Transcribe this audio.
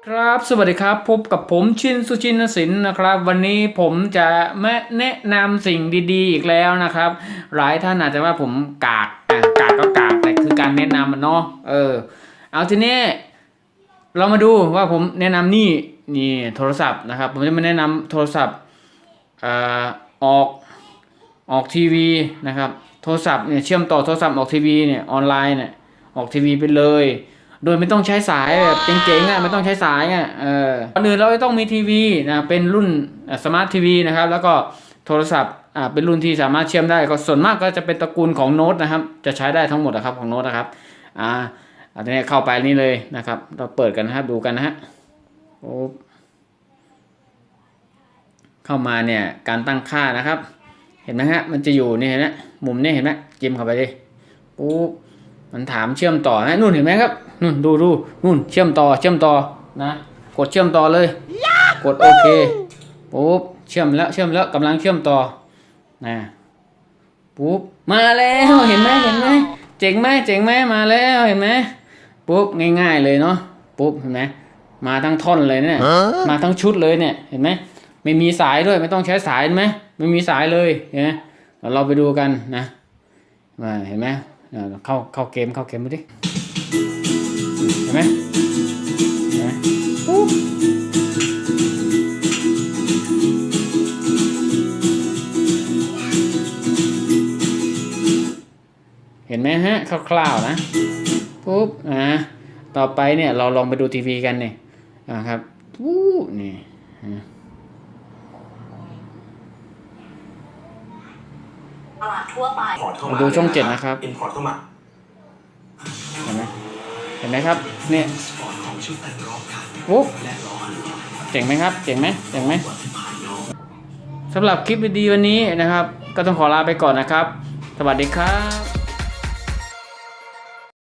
ครับสวัสดีครับพบกับผมชินสุชินศิลป์นะครับวันนี้ผมจะมาแนะนำสิ่งดีๆอีกแล้วนะครับหลายท่านอาจจะว่าผมกากกากก็กากแต่คือการแนะนำมันเนาะเอาทีนี้เรามาดูว่าผมแนะนำนี่โทรศัพท์นะครับผมจะมาแนะนำโทรศัพท์เอ่อออกออกทีวีนะครับโทรศัพท์เนี่ยเชื่อมต่อโทรศัพท์ออกทีวีเนี่ยออนไลน์เนี่ยออกทีวีไปเลยโดยไม่ต้องใช้สายแบบเจ๋งๆอ่ะไม่ต้องใช้สายอ่ะก่อนอื่นเราจะต้องมีทีวีนะเป็นรุ่นสมาร์ททีวีนะครับแล้วก็โทรศัพท์เป็นรุ่นที่สามารถเชื่อมได้ก็ส่วนมากก็จะเป็นตระกูลของโน้ตนะครับจะใช้ได้ทั้งหมดนะครับของโน้ตนะครับอันนี้เข้าไปนี่เลยนะครับเราเปิดกันนะครับดูกันนะฮะโอ้เข้ามาเนี่ยการตั้งค่านะครับเห็นไหมฮะมันจะอยู่นี่เห็นไหมมุมนี้เห็นไหมจิ้มเข้าไปดิปุ๊บมันถามเชื่อมต่อนะนู่นเห็นไหมครับนู่นดูนู่นเชื่อมต่อนะกดเชื่อมต่อเลยกดโอเคปุ๊บเชื่อมแล้วกำลังเชื่อมต่อนะปุ๊บมาแล้วเห็นไหมเจ๋งไหมมาแล้วเห็นไหมปุ๊บง่ายๆเลยเนาะปุ๊บเห็นไหมมาทั้งท่อนเลยเนี่ยมาทั้งชุดเลยเนี่ยเห็นไหมไม่มีสายด้วยไม่ต้องใช้สายเห็นไหมไม่มีสายเลยเห็นไหมเราไปดูกันนะมาเห็นไหมเข้าเกมดูดิเห็นไหมปุ๊บเห็นไหมฮะคร่าวๆนะปุ๊บต่อไปเนี่ยเราลองไปดูทีวีกันเนี่ยนะครับปุ๊บนี่ตลาดทั่วไปมาดูช่อง7นะครับเห็นไหมครับเนี่ยปุ๊บเจ๋งไหมครับเจ๋งไหมสำหรับคลิปดีๆวันนี้นะครับก็ต้องขอลาไปก่อนนะครับสวัสดีครับ